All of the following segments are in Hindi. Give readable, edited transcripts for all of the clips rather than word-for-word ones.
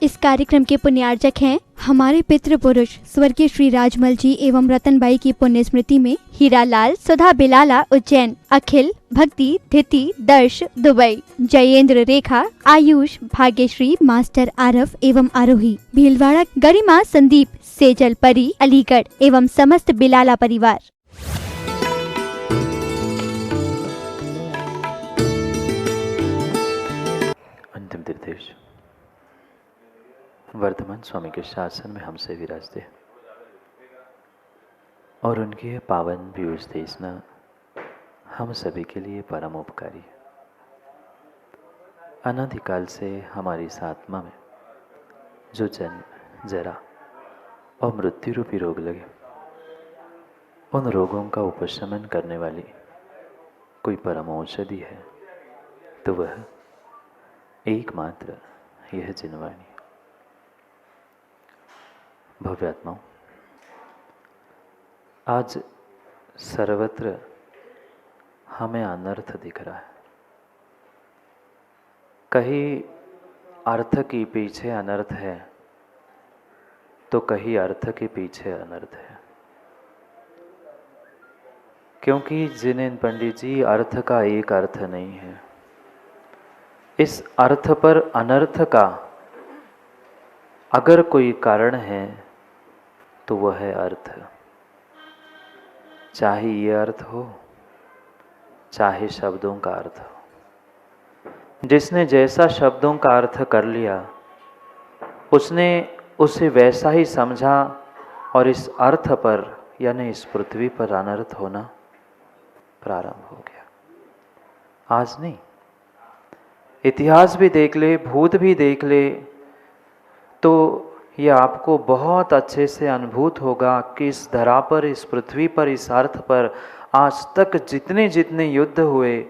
इस कार्यक्रम के पुण्यार्जक हैं हमारे पितृ पुरुष स्वर्गीय श्री राजमल जी एवं रतनबाई की पुण्य स्मृति में हीरालाल, सुधा बिलाला उज्जैन, अखिल, भक्ति, धिति, दर्श दुबई, जयेंद्र, रेखा, आयुष, भाग्यश्री, मास्टर आरफ एवं आरोही, भीलवाड़ा, गरिमा, संदीप, सेजल, परी, अलीगढ़ एवं समस्त बिलाला परिवार। अंतिम निर्देश वर्धमान स्वामी के शासन में हमसे विराजते और उनकी यह पावन पीयूष देशना हम सभी के लिए परम उपकारी है। अनादिकाल से हमारी इस आत्मा में जो जन्म, जरा और मृत्यु रूपी रोग लगे, उन रोगों का उपशमन करने वाली कोई परम औषधि है तो वह एकमात्र यह जिनवाणी। भव्यात्माओं, आज सर्वत्र हमें अनर्थ दिख रहा है। कहीं अर्थ के पीछे अनर्थ है तो कहीं अर्थ के पीछे अनर्थ है, क्योंकि जिनेन पंडित जी अर्थ का एक अर्थ नहीं है। इस अर्थ पर अनर्थ का अगर कोई कारण है तो वह है अर्थ। चाहे ये अर्थ हो, चाहे शब्दों का अर्थ हो। जिसने जैसा शब्दों का अर्थ कर लिया, उसने उसे वैसा ही समझा और इस अर्थ पर यानी इस पृथ्वी पर अनर्थ होना प्रारंभ हो गया। आज नहीं, इतिहास भी देख ले, भूत भी देख ले, तो यह आपको बहुत अच्छे से अनुभूत होगा कि इस धरा पर, इस पृथ्वी पर, इस अर्थ पर आज तक जितने जितने युद्ध हुए,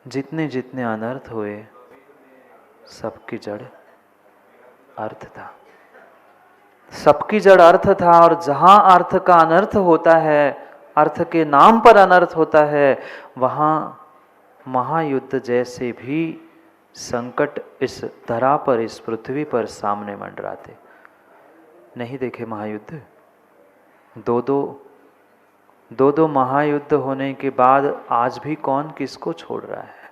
जितने जितने अनर्थ हुए, सबकी जड़ अर्थ था। सबकी जड़ अर्थ था। और जहां अर्थ का अनर्थ होता है, अर्थ के नाम पर अनर्थ होता है, वहां महायुद्ध जैसे भी संकट इस धरा पर, इस पृथ्वी पर सामने मंडराते। नहीं देखे महायुद्ध? दो दो महायुद्ध होने के बाद आज भी कौन किसको छोड़ रहा है?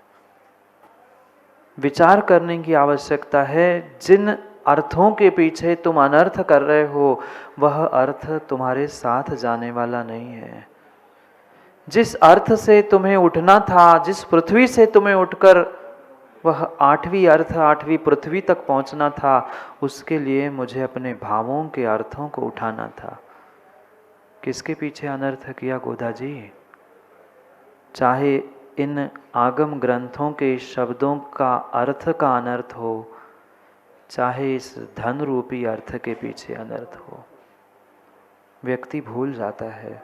विचार करने की आवश्यकता है। जिन अर्थों के पीछे तुम अनर्थ कर रहे हो, वह अर्थ तुम्हारे साथ जाने वाला नहीं है। जिस अर्थ से तुम्हें उठना था, जिस पृथ्वी से तुम्हें उठकर वह आठवीं अर्थ, आठवीं पृथ्वी तक पहुंचना था, उसके लिए मुझे अपने भावों के अर्थों को उठाना था। किसके पीछे अनर्थ किया गोदा जी? चाहे इन आगम ग्रंथों के शब्दों का अर्थ का अनर्थ हो, चाहे इस धन रूपी अर्थ के पीछे अनर्थ हो। व्यक्ति भूल जाता है,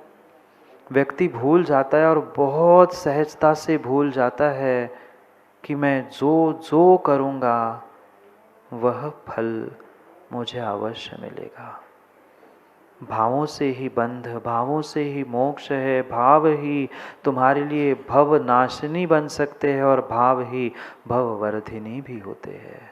व्यक्ति भूल जाता है और बहुत सहजता से भूल जाता है कि मैं जो जो करूँगा वह फल मुझे अवश्य मिलेगा। भावों से ही बंध, भावों से ही मोक्ष है। भाव ही तुम्हारे लिए भव नाशिनी बन सकते हैं और भाव ही भववर्धिनी भी होते हैं।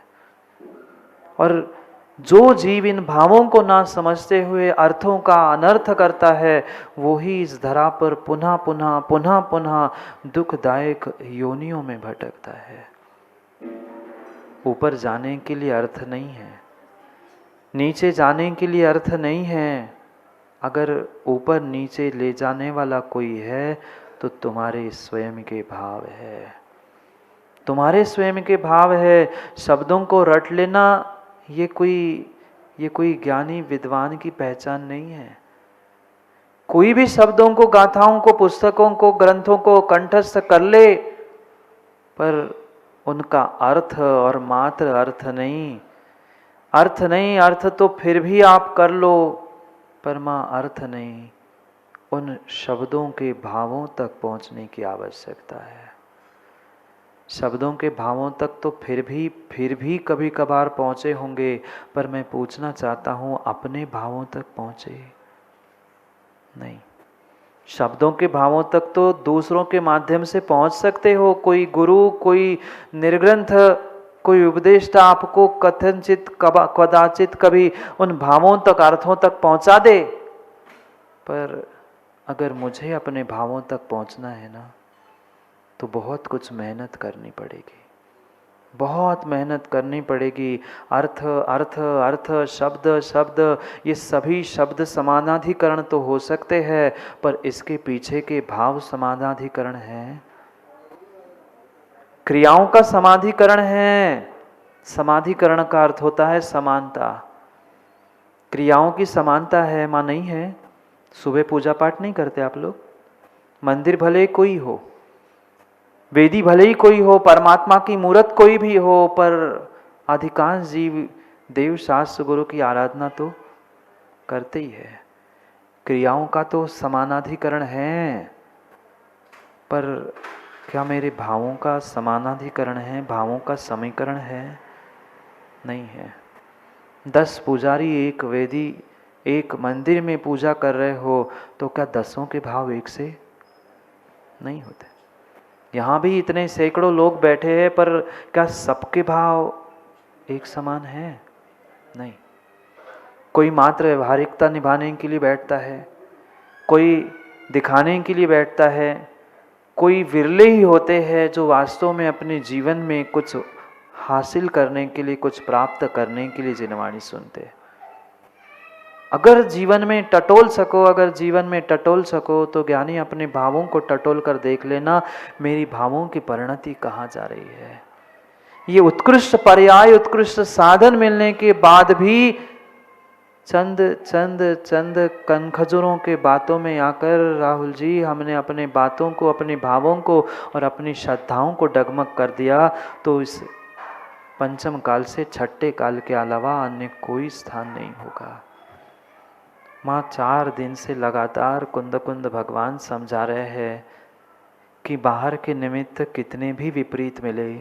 और जो जीव इन भावों को ना समझते हुए अर्थों का अनर्थ करता है, वो ही इस धरा पर पुनः पुनः पुनः पुनः दुखदायक योनियों में भटकता है। ऊपर जाने के लिए अर्थ नहीं है, नीचे जाने के लिए अर्थ नहीं है। अगर ऊपर नीचे ले जाने वाला कोई है तो तुम्हारे स्वयं के भाव है, तुम्हारे स्वयं के भाव है। शब्दों को रट लेना ये कोई ज्ञानी विद्वान की पहचान नहीं है। कोई भी शब्दों को, गाथाओं को, पुस्तकों को, ग्रंथों को कंठस्थ कर ले, पर उनका अर्थ और मात्र अर्थ नहीं। अर्थ नहीं, अर्थ तो फिर भी आप कर लो, पर मां अर्थ नहीं। उन शब्दों के भावों तक पहुंचने की आवश्यकता है। शब्दों के भावों तक तो फिर भी कभी कभार पहुंचे होंगे, पर मैं पूछना चाहता हूं, अपने भावों तक पहुंचे? नहीं। शब्दों के भावों तक तो दूसरों के माध्यम से पहुंच सकते हो। कोई गुरु, कोई निर्ग्रंथ कोई उपदेष्टा आपको कथनचित कदाचित कभी उन भावों तक, अर्थों तक पहुंचा दे, पर अगर मुझे अपने भावों तक पहुंचना है ना, तो बहुत कुछ मेहनत करनी पड़ेगी, बहुत मेहनत करनी पड़ेगी। अर्थ अर्थ अर्थ, शब्द शब्द, ये सभी शब्द समानाधिकरण तो हो सकते हैं, पर इसके पीछे के भाव समानाधिकरण हैं। क्रियाओं का समाधिकरण है। समाधिकरण का अर्थ होता है समानता। क्रियाओं की समानता है, मां नहीं है। सुबह पूजा पाठ नहीं करते आप लोग, मंदिर भले ही कोई हो, वेदी भले ही कोई हो, परमात्मा की मूर्त कोई भी हो, पर अधिकांश जीव देव शास्त्र गुरु की आराधना तो करते ही है। क्रियाओं का तो समानाधिकरण है, पर क्या मेरे भावों का समानाधिकरण है, भावों का समीकरण है? नहीं है। 10 पुजारी एक वेदी, एक मंदिर में पूजा कर रहे हो, तो क्या 10 के भाव एक से नहीं होते? यहाँ भी इतने सैकड़ों लोग बैठे हैं, पर क्या सबके भाव एक समान है? नहीं। कोई मात्र व्यवहारिकता निभाने के लिए बैठता है, कोई दिखाने के लिए बैठता है, कोई विरले ही होते हैं जो वास्तव में अपने जीवन में कुछ हासिल करने के लिए, कुछ प्राप्त करने के लिए जिनवाणी सुनते हैं। अगर जीवन में टटोल सको, अगर जीवन में टटोल सको, तो ज्ञानी अपने भावों को टटोल कर देख लेना, मेरी भावों की परिणति कहाँ जा रही है। ये उत्कृष्ट पर्याय, उत्कृष्ट साधन मिलने के बाद भी चंद चंद चंद कनखजूरों के बातों में आकर राहुल जी हमने अपने बातों को, अपने भावों को और अपनी श्रद्धाओं को डगमग कर दिया, तो इस पंचम काल से छठे काल के अलावा अन्य कोई स्थान नहीं होगा। माँ 4 दिन से लगातार कुंद कुंद भगवान समझा रहे हैं कि बाहर के निमित्त कितने भी विपरीत मिले,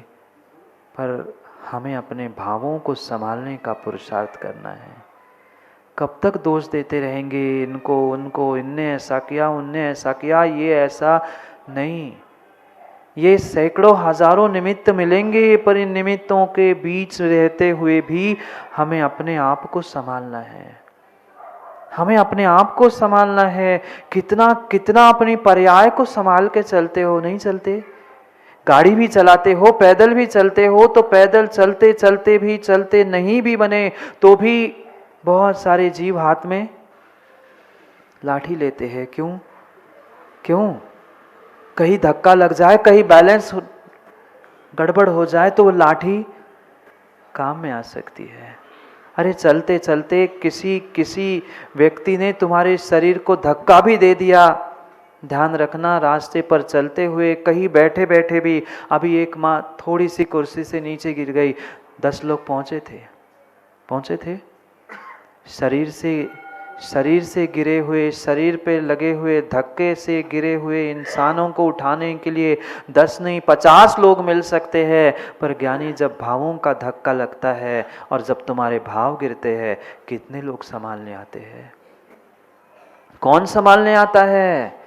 पर हमें अपने भावों को संभालने का पुरुषार्थ करना है। कब तक दोष देते रहेंगे इनको उनको, इनने ऐसा किया, उनने ऐसा किया, ये ऐसा नहीं। ये सैकड़ों हजारों निमित्त मिलेंगे, पर इन निमित्तों के बीच रहते हुए भी हमें अपने आप को संभालना है। हमें अपने आप को संभालना है। कितना कितना अपनी पर्याय को संभाल के चलते हो, नहीं चलते? गाड़ी भी चलाते हो, पैदल भी चलते हो, तो पैदल चलते चलते भी चलते नहीं भी बने तो भी बहुत सारे जीव हाथ में लाठी लेते हैं। क्यों? क्यों? कहीं धक्का लग जाए, कहीं बैलेंस गड़बड़ हो जाए तो वो लाठी काम में आ सकती है। अरे चलते चलते किसी व्यक्ति ने तुम्हारे शरीर को धक्का भी दे दिया, ध्यान रखना। रास्ते पर चलते हुए, कहीं बैठे बैठे भी, अभी एक माँ थोड़ी सी कुर्सी से नीचे गिर गई, 10 लोग पहुंचे थे। शरीर से गिरे हुए, शरीर पे लगे हुए धक्के से गिरे हुए इंसानों को उठाने के लिए 10 नहीं 50 लोग मिल सकते हैं, पर ज्ञानी जब भावों का धक्का लगता है और जब तुम्हारे भाव गिरते हैं, कितने लोग संभालने आते हैं? कौन संभालने आता है?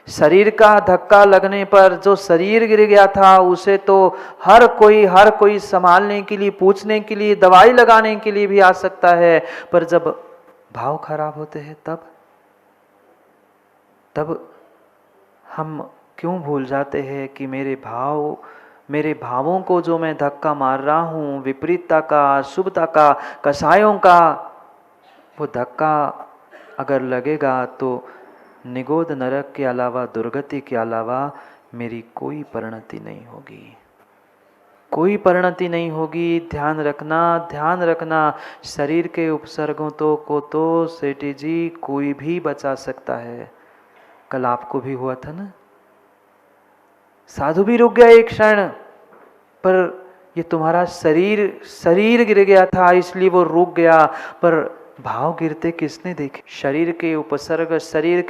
शरीर का धक्का लगने पर जो शरीर गिर गया था उसे तो हर कोई संभालने के लिए, पूछने के लिए, दवाई लगाने के लिए भी आ सकता है, पर जब भाव खराब होते हैं तब हम क्यों भूल जाते हैं कि मेरे भावों को जो मैं धक्का मार रहा हूँ, विपरीतता का, अशुभता का, कसायों का, वो धक्का अगर लगेगा तो निगोद नरक के अलावा, दुर्गति के अलावा मेरी कोई परिणति नहीं होगी, कोई परिणति नहीं होगी। ध्यान रखना। शरीर के उपसर्गों को तो सेठी जी कोई भी बचा सकता है। कल आपको भी हुआ था ना, साधु भी रुक गया एक क्षण, पर ये तुम्हारा शरीर गिर गया था इसलिए वो रुक गया, पर भाव गिरते किसने देखे? शरीर के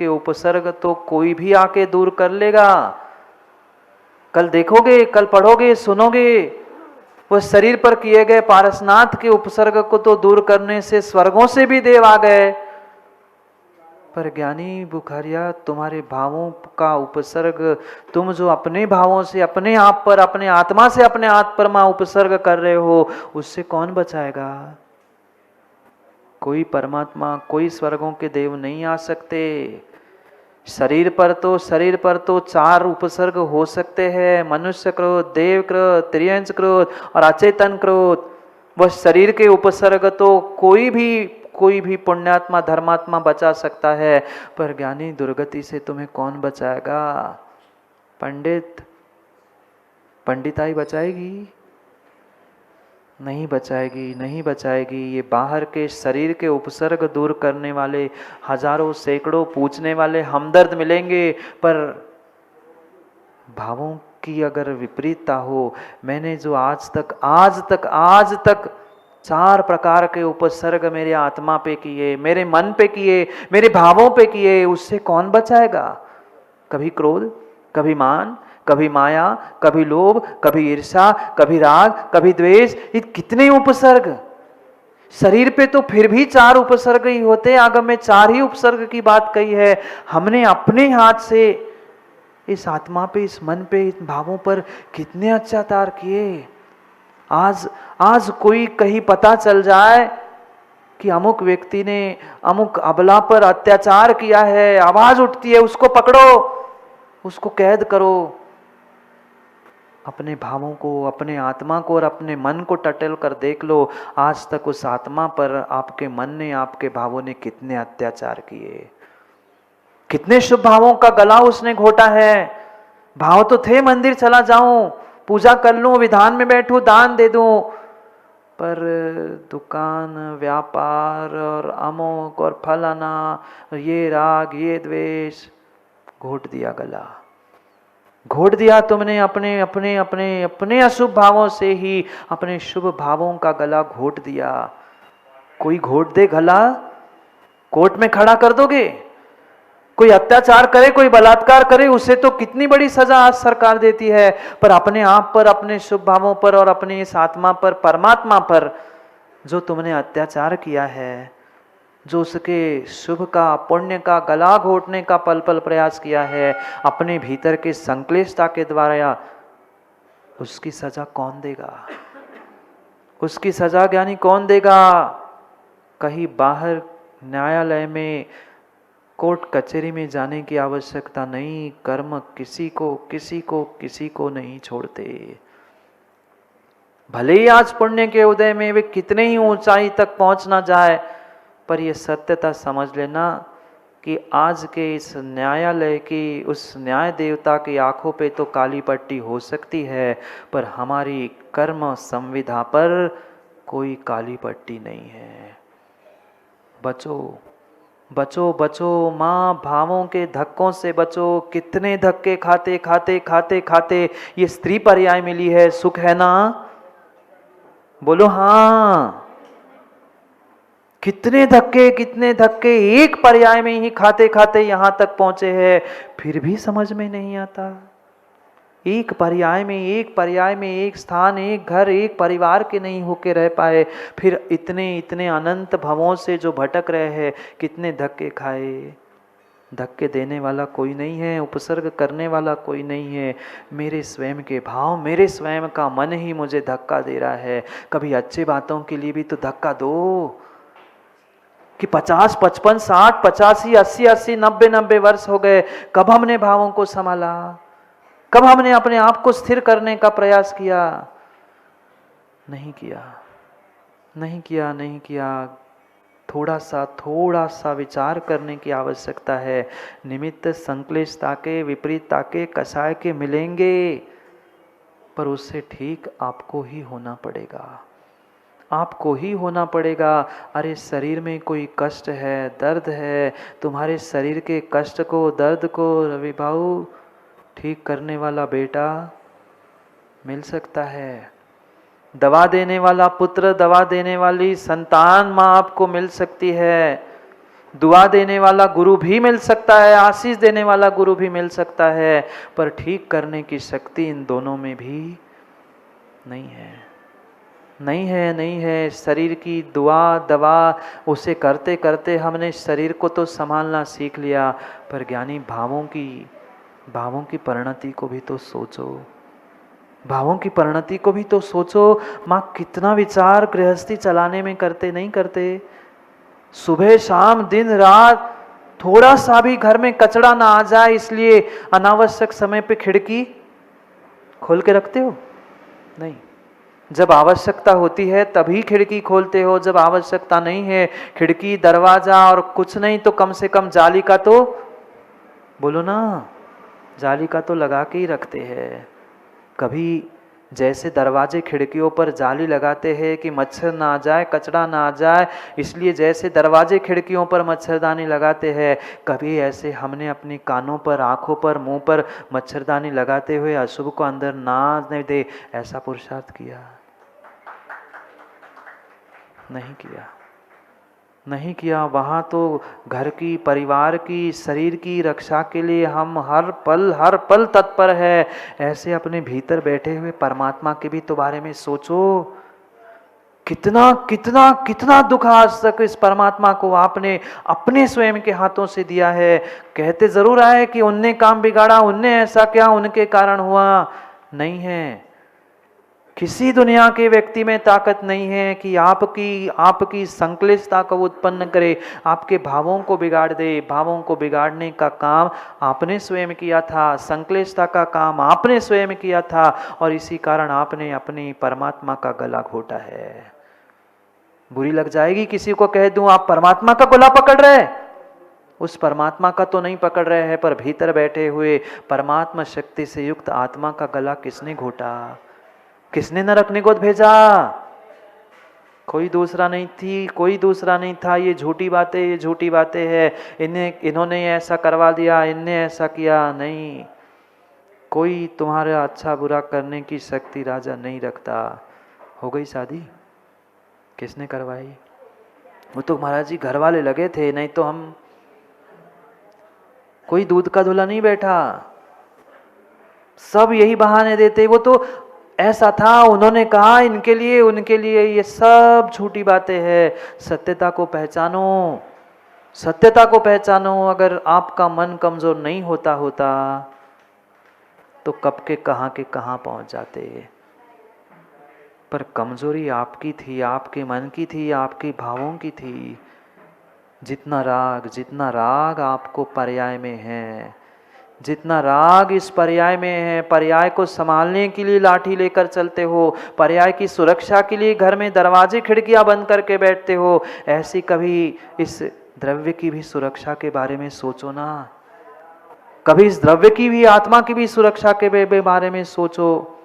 उपसर्ग तो कोई भी आके दूर कर लेगा। कल देखोगे, कल पढ़ोगे, सुनोगे, वो शरीर पर किए गए पारसनाथ के उपसर्ग को तो दूर करने से स्वर्गों से भी देव आ गए। पर ज्ञानी बुखारिया, तुम्हारे भावों का उपसर्ग, तुम जो अपने भावों से अपने आप पर, अपने आत्मा से अपने आत्मा उपसर्ग कर रहे हो, उससे कौन बचाएगा? कोई परमात्मा, कोई स्वर्गों के देव नहीं आ सकते। शरीर पर तो 4 उपसर्ग हो सकते हैं, मनुष्य क्रोध, देव क्रोध, त्रियंश क्रोध और अचेतन क्रोध। वह शरीर के उपसर्ग तो कोई भी पुण्यात्मा धर्मात्मा बचा सकता है, पर ज्ञानी दुर्गति से तुम्हें कौन बचाएगा? पंडिताई बचाएगी? नहीं बचाएगी, नहीं बचाएगी। ये बाहर के शरीर के उपसर्ग दूर करने वाले हजारों सैकड़ों पूछने वाले हमदर्द मिलेंगे, पर भावों की अगर विपरीतता हो, मैंने जो आज तक 4 प्रकार के उपसर्ग मेरे आत्मा पे किए, मेरे मन पे किए, मेरे भावों पे किए, उससे कौन बचाएगा? कभी क्रोध, कभी मान, कभी माया, कभी लोभ, कभी ईर्ष्या, कभी राग, कभी द्वेष, ये कितने उपसर्ग। शरीर पे तो फिर भी 4 उपसर्ग ही होते, आगम में 4 ही उपसर्ग की बात कही है। हमने अपने हाथ से इस आत्मा पे, इस मन पे, इन भावों पर कितने अत्याचार किए। आज कोई कहीं पता चल जाए कि अमुक व्यक्ति ने अमुक अबला पर अत्याचार किया है, आवाज उठती है, उसको पकड़ो, उसको कैद करो। अपने भावों को, अपने आत्मा को और अपने मन को टटल कर देख लो, आज तक उस आत्मा पर आपके मन ने, आपके भावों ने कितने अत्याचार किए, कितने शुभ भावों का गला उसने घोटा है। भाव तो थे मंदिर चला जाऊं, पूजा कर लूं, विधान में बैठूं, दान दे दूं, पर दुकान, व्यापार और अमोक और फलाना, ये राग, ये द्वेष, घोट दिया गला, घोट दिया तुमने। अपने अपने अपने अपने अशुभ भावों से ही अपने शुभ भावों का गला घोट दिया। कोई घोट दे गला, कोर्ट में खड़ा कर दोगे? कोई अत्याचार करे, कोई बलात्कार करे, उसे तो कितनी बड़ी सजा आज सरकार देती है, पर अपने आप पर, अपने शुभ भावों पर और अपने इस आत्मा पर, परमात्मा पर जो तुमने अत्याचार किया है, जो उसके शुभ का, पुण्य का गला घोटने का पल पल प्रयास किया है अपने भीतर के संक्लेशता के द्वारा, उसकी सजा कौन देगा? उसकी सजा ज्ञानी कौन देगा? कहीं बाहर न्यायालय में, कोर्ट कचहरी में जाने की आवश्यकता नहीं। कर्म किसी को नहीं छोड़ते। भले ही आज पुण्य के उदय में वे कितने ही ऊंचाई तक पहुंच ना जाए, पर यह सत्यता समझ लेना कि आज के इस न्यायालय की, उस न्याय देवता की आंखों पे तो काली पट्टी हो सकती है, पर हमारी कर्म संविधा पर कोई काली पट्टी नहीं है। बचो बचो बचो माँ, भावों के धक्कों से बचो। कितने धक्के खाते खाते खाते खाते ये स्त्री पर्याय मिली है, सुख है ना? बोलो हाँ। कितने धक्के एक पर्याय में ही खाते खाते यहां तक पहुंचे हैं, फिर भी समझ में नहीं आता। एक पर्याय में एक स्थान, एक घर, एक परिवार के नहीं होके रह पाए, फिर इतने अनंत भवों से जो भटक रहे हैं, कितने धक्के खाए। धक्के देने वाला कोई नहीं है, उपसर्ग करने वाला कोई नहीं है। मेरे स्वयं के भाव, मेरे स्वयं का मन ही मुझे धक्का दे रहा है। कभी अच्छी बातों के लिए भी तो धक्का दो कि 50, 55, 60, 85, 80, 90 वर्ष हो गए, कब हमने भावों को संभाला? कब हमने अपने आप को स्थिर करने का प्रयास किया? नहीं किया। थोड़ा सा विचार करने की आवश्यकता है। निमित्त संक्लिष्टता के, विपरीतता के, कषाय के मिलेंगे, पर उससे ठीक आपको ही होना पड़ेगा। अरे शरीर में कोई कष्ट है, दर्द है, तुम्हारे शरीर के कष्ट को, दर्द को रवि भाऊ ठीक करने वाला बेटा मिल सकता है। दवा देने वाला पुत्र, दवा देने वाली संतान माँ आपको मिल सकती है। दुआ देने वाला गुरु भी मिल सकता है, आशीष देने वाला गुरु भी मिल सकता है, पर ठीक करने की शक्ति इन दोनों में भी नहीं है। नहीं है। शरीर की दुआ दवा उसे करते करते हमने शरीर को तो संभालना सीख लिया, पर ज्ञानी भावों की परिणति को भी तो सोचो, भावों की परिणति को भी तो सोचो। माँ कितना विचार गृहस्थी चलाने में करते नहीं करते? सुबह शाम दिन रात थोड़ा सा भी घर में कचरा ना आ जाए इसलिए अनावश्यक समय पे खिड़की खोल के रखते हो? नहीं। जब आवश्यकता होती है तभी खिड़की खोलते हो, जब आवश्यकता नहीं है खिड़की दरवाजा और कुछ नहीं तो कम से कम जाली का तो, बोलो ना, जाली का तो लगा के ही रखते हैं। कभी जैसे दरवाजे खिड़कियों पर जाली लगाते हैं कि मच्छर ना आ जाए, कचरा ना आ जाए, इसलिए जैसे दरवाजे खिड़कियों पर मच्छरदानी लगाते हैं, कभी ऐसे हमने अपने कानों पर, आंखों पर, मुंह पर मच्छरदानी लगाते हुए अशुभ को अंदर ना आने दे, ऐसा पुरुषार्थ किया? नहीं किया। वहाँ तो घर की, परिवार की, शरीर की रक्षा के लिए हम हर पल तत्पर है। ऐसे अपने भीतर बैठे हुए परमात्मा के भी तो बारे में सोचो। कितना दुख आज तक इस परमात्मा को आपने अपने स्वयं के हाथों से दिया है। कहते जरूर आए कि उनने काम बिगाड़ा, उनने ऐसा किया, उनके कारण हुआ। नहीं है, किसी दुनिया के व्यक्ति में ताकत नहीं है कि आपकी संक्लिष्टता को उत्पन्न करे, आपके भावों को बिगाड़ दे। भावों को बिगाड़ने का काम आपने स्वयं किया था, संक्लिष्टता का काम आपने स्वयं किया था, और इसी कारण आपने अपनी परमात्मा का गला घोटा है। बुरी लग जाएगी किसी को कह दूं आप परमात्मा का गला पकड़ रहे, उस परमात्मा का तो नहीं पकड़ रहे हैं, पर भीतर बैठे हुए परमात्मा शक्ति से युक्त आत्मा का गला किसने घोटा? किसने नरक निगोद भेजा? कोई दूसरा नहीं था। ये झूठी बातें हैं। इन्होंने ऐसा करवा दिया, इनने ऐसा किया। नहीं, कोई तुम्हारा अच्छा बुरा करने की शक्ति राजा नहीं रखता। हो गई शादी, किसने करवाई? वो तो महाराज जी घर वाले लगे थे, नहीं तो हम, कोई दूध का धुला नहीं बैठा। सब यही बहाने देते, वो तो ऐसा था, उन्होंने कहा, इनके लिए उनके लिए, ये सब झूठी बातें हैं। सत्यता को पहचानो। अगर आपका मन कमजोर नहीं होता तो कब के कहां पहुंच जाते। पर कमजोरी आपकी थी, आपके मन की थी, आपके भावों की थी। जितना राग आपको पर्याय में है, जितना राग इस पर्याय में है, पर्याय को संभालने के लिए लाठी लेकर चलते हो, पर्याय की सुरक्षा के लिए घर में दरवाजे खिड़कियां बंद करके बैठते हो, ऐसी कभी इस द्रव्य की भी सुरक्षा के बारे में सोचो ना। कभी इस द्रव्य की भी, आत्मा की भी सुरक्षा के बारे में सोचो।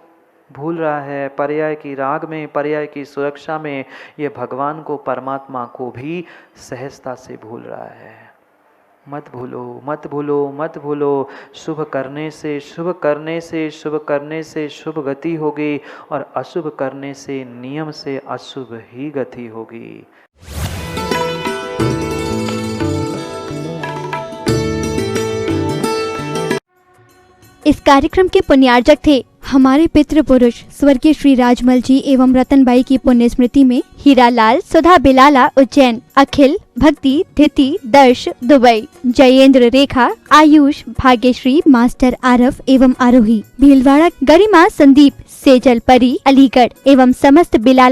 भूल रहा है पर्याय की राग में, पर्याय की सुरक्षा में, ये भगवान को, परमात्मा को भी सहजता से भूल रहा है। मत भूलो। शुभ करने से शुभ गति होगी, और अशुभ करने से, नियम से अशुभ ही गति होगी। इस कार्यक्रम के पुण्यार्जक थे हमारे पितृ पुरुष स्वर्गीय श्री राजमल जी एवं रतनबाई की पुण्य स्मृति में हीरालाल, सुधा बिलाला उज्जैन, अखिल, भक्ति, धिति, दर्श दुबई, जयेंद्र, रेखा, आयुष, भाग्यश्री, मास्टर आरफ एवं आरोही भीलवाड़ा, गरिमा, संदीप, सेजल, परी, अलीगढ़ एवं समस्त बिलाला